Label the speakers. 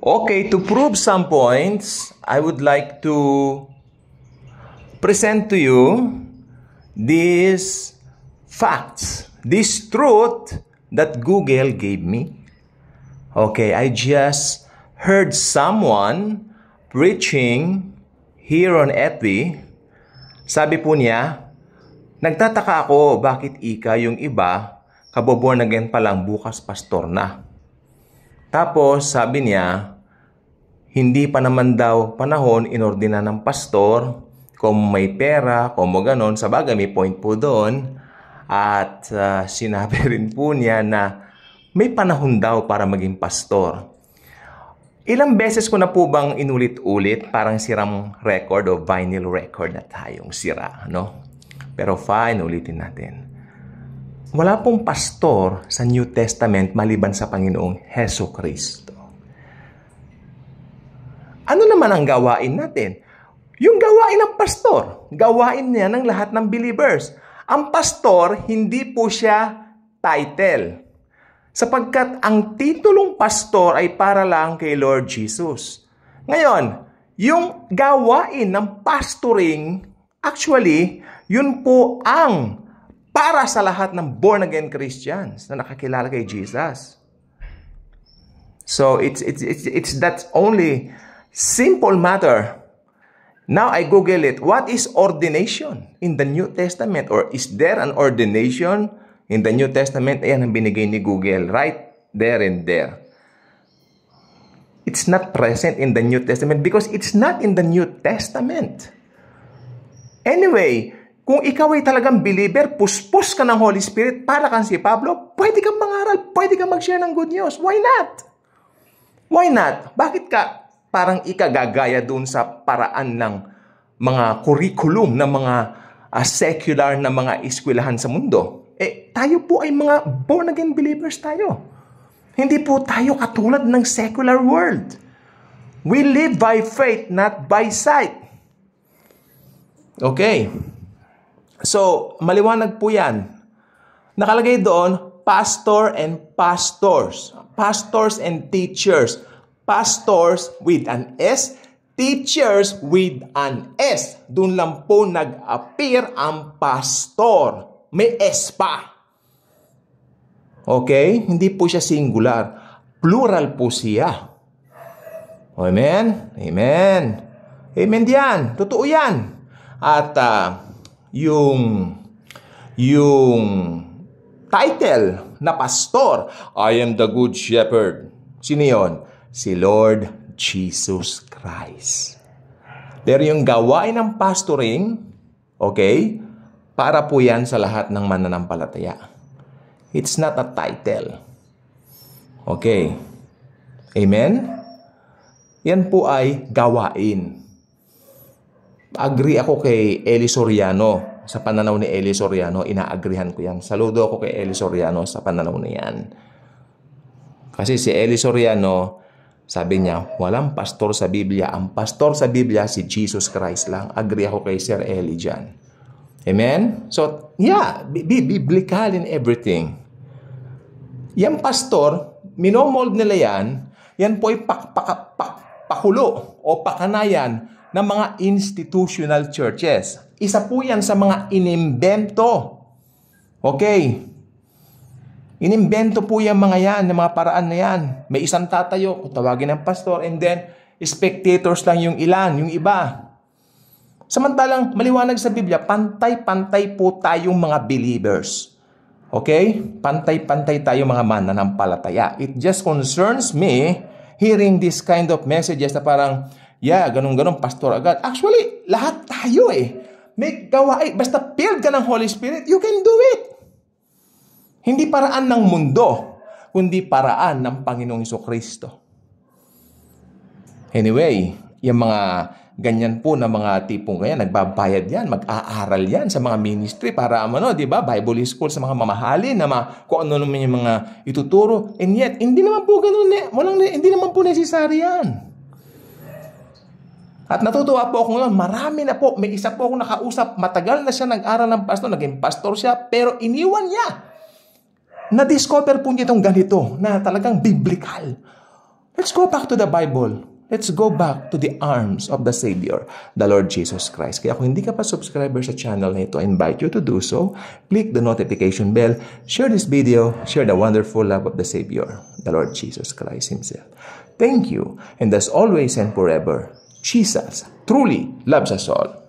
Speaker 1: Okay, to prove some points, I would like to present to you these facts, this truth that Google gave me. Okay, I just heard someone preaching here on FB. Sabi po niya, nagtataka ako bakit yung iba, kaboborn again pa lang, bukas pastor na. Tapos sabi niya, hindi pa naman daw panahon inordina ng pastor, kung may pera, kung mo ganon, sa bagay may point po doon. At sinabi rin po niya na may panahon daw para maging pastor. Ilang beses ko na po bang inulit-ulit, parang sirang record o vinyl record na tayong sira, no? Pero fine, ulitin natin. Wala pong pastor sa New Testament maliban sa Panginoong Hesukristo. Ano naman ang gawain natin? Yung gawain ng pastor, gawain niya ng lahat ng believers. Ang pastor, hindi po siya title. Sapagkat ang titulong pastor ay para lang kay Lord Jesus. Ngayon, yung gawain ng pastoring, actually, yun po ang para sa lahat ng born-again Christians na nakakilala kay Jesus. So, it's that only simple matter. Now, I Google it. What is ordination in the New Testament? Or is there an ordination in the New Testament? Ayan ang binigay ni Google. Right there and there. It's not present in the New Testament because it's not in the New Testament. Anyway, kung ikaw ay talagang believer, puspos ka ng Holy Spirit, para kang si Pablo, pwede kang mangaral, pwede kang mag-share ng good news. Why not? Why not? Bakit ka parang ikagagaya dun sa paraan ng mga curriculum ng mga secular na mga eskwelahan sa mundo? Tayo po ay mga born-again believers tayo. Hindi po tayo katulad ng secular world. We live by faith, not by sight. Okay. So, maliwanag po yan. Nakalagay doon, pastor and pastors. Pastors and teachers. Pastors with an S, teachers with an S. Doon lang po nag-appear ang pastor. May S pa. Okay? Hindi po siya singular. Plural po siya. Amen? Amen. Amen diyan. Totoo yan. At yung title na pastor, I am the good shepherd. Sino yun? Si Lord Jesus Christ. Pero yung gawain ng pastoring, okay, para po yan sa lahat ng mananampalataya. It's not a title. Okay. Amen? Yan po ay gawain. Agree ako kay Eli Soriano. Sa pananaw ni Eli Soriano, inaagrihan ko yan. Saludo ako kay Eli Soriano sa pananaw na yan. Kasi si Eli Soriano, sabi niya, walang pastor sa Biblia. Ang pastor sa Biblia, si Jesus Christ lang. Agree ako kay Sir Eli dyan. Amen? So, yeah, be biblical in everything. Yang pastor, minomold nila yan po ay pakulo o pakanayan ng mga institutional churches. Isa po yan sa mga inimbento. Okay? Inimbento po yung mga yan, yung mga paraan na yan. May isang tatayo, tawagin ng pastor, and then spectators lang yung ilan, yung iba. Samantalang, maliwanag sa Biblia, pantay-pantay po tayong mga believers. Okay? Pantay-pantay tayo mga mananampalataya. It just concerns me hearing this kind of messages na parang, yeah, ganun-ganun, pastor agad. Actually, lahat tayo may gawain. Basta filled ka ng Holy Spirit, you can do it. Hindi paraan ng mundo, kundi paraan ng Panginoong Hesukristo. Anyway, yung mga ganyan po na mga tipong ganyan, nagbabayad yan, mag-aaral yan sa mga ministry para, di ba, Bible school sa mga mamahalin na kung ano naman yung mga ituturo. And yet, hindi naman po ganun, hindi naman po necessary yan. At natutuwa po ako ngayon, marami na po, may isa po akong nakausap, matagal na siya nag-aral ng pastor, naging pastor siya, pero iniwan niya. Na-discover po niya itong ganito, na talagang biblical. Let's go back to the Bible. Let's go back to the arms of the Savior, the Lord Jesus Christ. Kaya kung hindi ka pa subscriber sa channel na ito, I invite you to do so. Click the notification bell, share this video, share the wonderful love of the Savior, the Lord Jesus Christ Himself. Thank you, and as always and forever, Jesus truly loves us all.